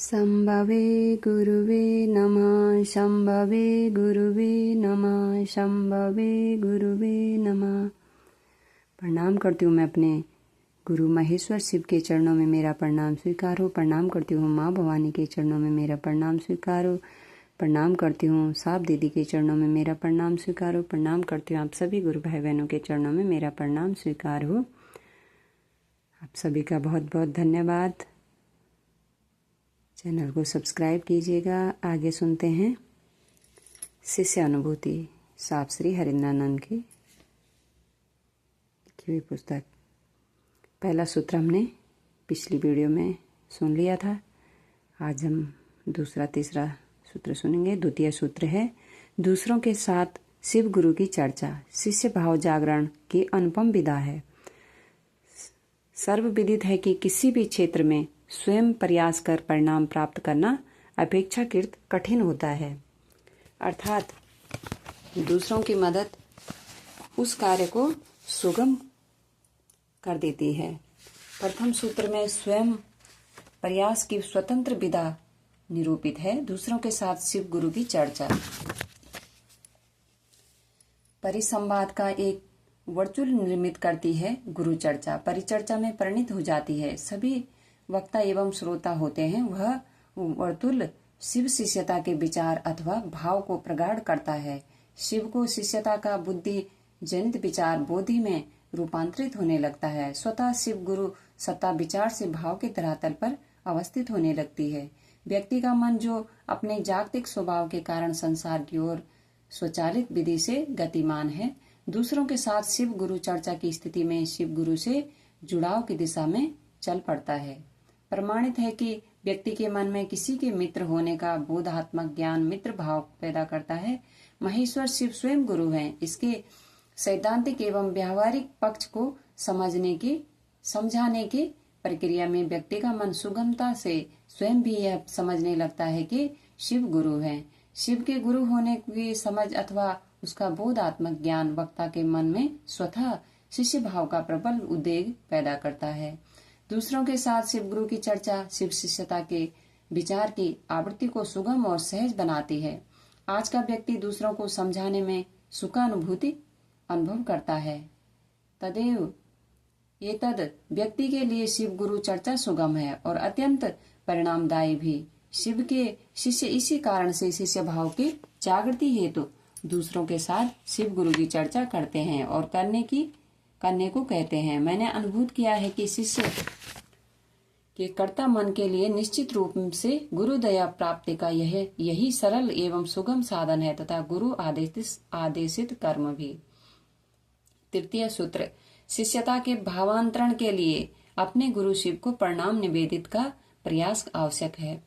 शंभवे गुरुवे नमः। शंभवे गुरुवे नमः। शंभवे गुरुवे नमः। प्रणाम करती हूँ मैं अपने गुरु महेश्वर शिव के चरणों में मेरा प्रणाम स्वीकार हो। प्रणाम करती हूँ माँ भवानी के चरणों में मेरा प्रणाम स्वीकार हो। प्रणाम करती हूँ साप दीदी के चरणों में मेरा प्रणाम स्वीकार हो। प्रणाम करती हूँ आप सभी गुरु भाई बहनों के चरणों में मेरा प्रणाम स्वीकार हो। आप सभी का बहुत बहुत धन्यवाद। चैनल को सब्सक्राइब कीजिएगा। आगे सुनते हैं शिष्य अनुभूति साप श्री हरिंद्रानंद की लिखी हुई पुस्तक। पहला सूत्र हमने पिछली वीडियो में सुन लिया था। आज हम दूसरा तीसरा सूत्र सुनेंगे। द्वितीय सूत्र है दूसरों के साथ शिव गुरु की चर्चा। शिष्य भाव जागरण की अनुपम विधा है। सर्वविदित है कि किसी भी क्षेत्र में स्वयं प्रयास कर परिणाम प्राप्त करना अपेक्षाकृत कठिन होता है। अर्थात दूसरों की मदद उस कार्य को सुगम कर देती है। प्रथम सूत्र में स्वयं प्रयास की स्वतंत्र विधा निरूपित है। दूसरों के साथ शिव गुरु की चर्चा परिसंवाद का एक वर्चुअल निर्मित करती है। गुरु चर्चा परिचर्चा में परिणित हो जाती है। सभी वक्ता एवं श्रोता होते हैं। वह वर्तुल शिव शिष्यता के विचार अथवा भाव को प्रगाढ़ करता है। शिव को शिष्यता का बुद्धि जनित विचार बोधि में रूपांतरित होने लगता है। स्वतः शिव गुरु सत्ता विचार से भाव के धरातल पर अवस्थित होने लगती है। व्यक्ति का मन जो अपने जागतिक स्वभाव के कारण संसार की ओर स्वचालित विधि से गतिमान है, दूसरों के साथ शिव गुरु चर्चा की स्थिति में शिव गुरु से जुड़ाव की दिशा में चल पड़ता है। प्रमाणित है कि व्यक्ति के मन में किसी के मित्र होने का बोधात्मक ज्ञान मित्र भाव पैदा करता है। महेश्वर शिव स्वयं गुरु हैं। इसके सैद्धांतिक एवं व्यावहारिक पक्ष को समझाने की प्रक्रिया में व्यक्ति का मन सुगमता से स्वयं भी यह समझने लगता है कि शिव गुरु हैं। शिव के गुरु होने की समझ अथवा उसका बोधात्मक ज्ञान वक्ता के मन में स्वतः शिष्य भाव का प्रबल उद्वेग पैदा करता है। दूसरों के साथ शिव गुरु की चर्चा शिव शिष्यता के विचार की आवृत्ति को सुगम और सहज बनाती है। आज का व्यक्ति दूसरों को समझाने में सुखानुभूति अनुभव करता है। तदेव ये तद व्यक्ति के लिए शिव गुरु चर्चा सुगम है और अत्यंत परिणामदायी भी। शिव के शिष्य इसी कारण से शिष्य भाव की जागृति हेतु दूसरों के साथ शिव गुरु की चर्चा करते हैं और करने को कहते हैं। मैंने अनुभूत किया है कि शिष्य के कर्ता मन के लिए निश्चित रूप से गुरु दया प्राप्ति का यही सरल एवं सुगम साधन है तथा गुरु आदेशित कर्म भी। तृतीय सूत्र शिष्यता के भावांतरण के लिए अपने गुरु शिव को प्रणाम निवेदित का प्रयास आवश्यक है।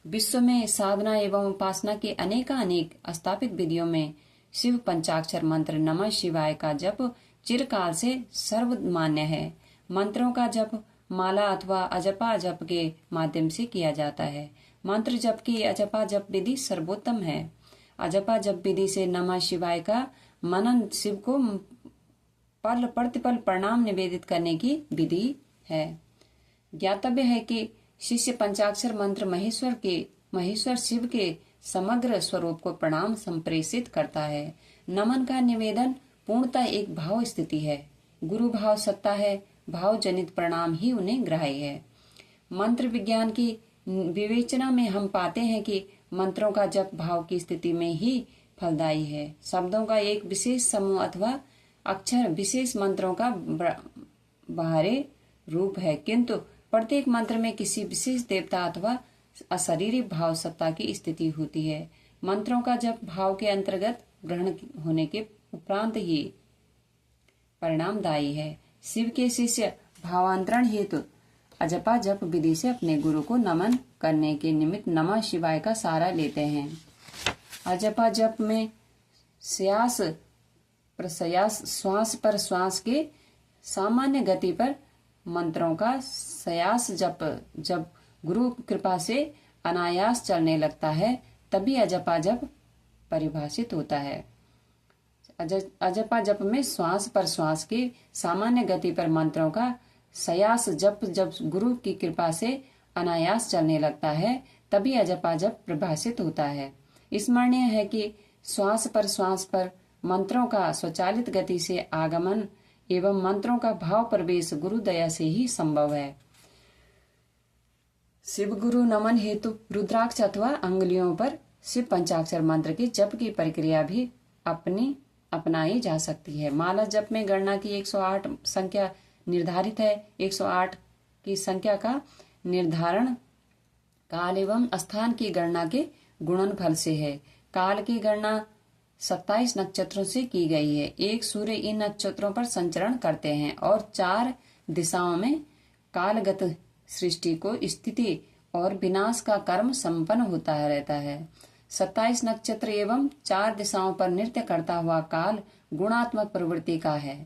विश्व में साधना एवं उपासना की अनेक स्थापित विधियों में शिव पंचाक्षर मंत्र नमः शिवाय का जप चिरकाल से सर्वमान्य है। मंत्रों का जप माला अथवा अजपा जप के माध्यम से किया जाता है। मंत्र जप की अजपा जप विधि सर्वोत्तम है। अजपा जप विधि से नमः शिवाय का मनन शिव को पल प्रतिपल प्रणाम निवेदित करने की विधि है। ज्ञातव्य है कि शिष्य पंचाक्षर मंत्र महेश्वर शिव के समग्र स्वरूप को प्रणाम संप्रेषित करता है। नमन का निवेदन पूर्णतः एक भाव स्थिति है। गुरु भाव सत्ता है। भाव जनित प्रणाम ही उन्हें ग्राह्य है। मंत्र विज्ञान की विवेचना में हम पाते हैं कि मंत्रों का जप भाव की स्थिति में ही फलदायी है। शब्दों का एक विशेष समूह अथवा अक्षर विशेष मंत्रों का बाहरी रूप है, किंतु प्रत्येक मंत्र में किसी विशेष देवता अथवा अशरीरी भाव सत्ता की स्थिति होती है। मंत्रों का जप भाव के अंतर्गत ग्रहण होने के उपरांत ही परिणामदायी है। शिव के शिष्य भावांतरण हेतु अजपा जप विधि से अपने गुरु को नमन करने के निमित्त नमः शिवाय का सहारा लेते हैं। अजपा जप में श्वास प्रश्वास श्वास पर श्वास के सामान्य गति पर मंत्रों का श्वास जब गुरु कृपा से अनायास चलने लगता है तभी अजपा जप परिभाषित होता है। अजपा जप में श्वास पर श्वास की सामान्य गति पर मंत्रों का श्वास जब गुरु की कृपा से अनायास चलने लगता है तभी अजप अजप प्रभाषित होता है। स्मरणीय है कि श्वास पर मंत्रों का स्वचालित गति से आगमन एवं मंत्रों का भाव प्रवेश गुरु दया से ही संभव है। शिव गुरु नमन हेतु रुद्राक्ष अथवा अंगुलियों पर शिव पंचाक्षर मंत्र की जप की प्रक्रिया भी अपनाई जा सकती है। माला जप में गणना की 108 संख्या निर्धारित है। 108 की संख्या का निर्धारण काल एवं स्थान की गणना के गुणनफल से है। काल की गणना 27 नक्षत्रों से की गई है। एक सूर्य इन नक्षत्रों पर संचरण करते हैं और 4 दिशाओं में कालगत सृष्टि को स्थिति और विनाश का कर्म संपन्न होता रहता है। 27 नक्षत्र एवं 4 दिशाओं पर नृत्य करता हुआ काल गुणात्मक प्रवृत्ति का है।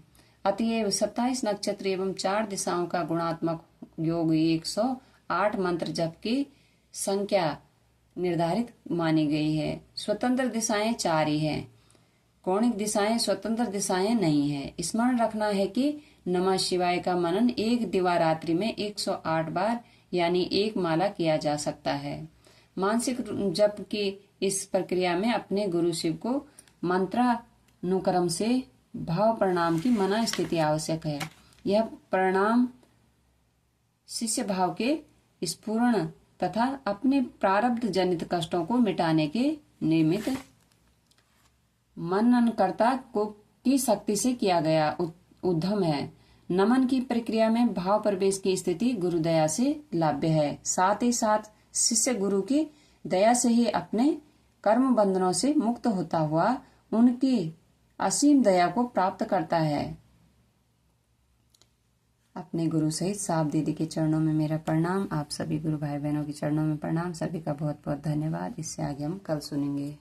अतएव 27 नक्षत्र एवं 4 दिशाओं का गुणात्मक योग 108 मंत्र जप की संख्या निर्धारित मानी गई है। स्वतंत्र दिशाएं 4 ही हैं। कौणिक दिशाएं स्वतंत्र दिशाएं नहीं है। स्मरण रखना है कि नमः शिवाय का मनन एक दिवारात्रि में 108 बार यानी 1 माला किया जा सकता है। मानसिक जप की इस प्रक्रिया में अपने गुरु शिव को मंत्रानुक्रम से भाव प्रणाम की मना स्थिति आवश्यक है। यह प्रणाम शिष्य भाव के स्फुरण तथा अपने प्रारब्ध जनित कष्टों को मिटाने के निमित्त मननकर्ता को की शक्ति से किया गया उद्यम है। नमन की प्रक्रिया में भाव प्रवेश की स्थिति गुरु दया से लाभ्य है। साथ ही साथ शिष्य गुरु की दया से ही अपने कर्म बंधनों से मुक्त होता हुआ उनकी असीम दया को प्राप्त करता है। अपने गुरु सहित साफ दीदी के चरणों में मेरा प्रणाम। आप सभी गुरु भाई बहनों के चरणों में प्रणाम। सभी का बहुत बहुत धन्यवाद। इससे आगे हम कल सुनेंगे।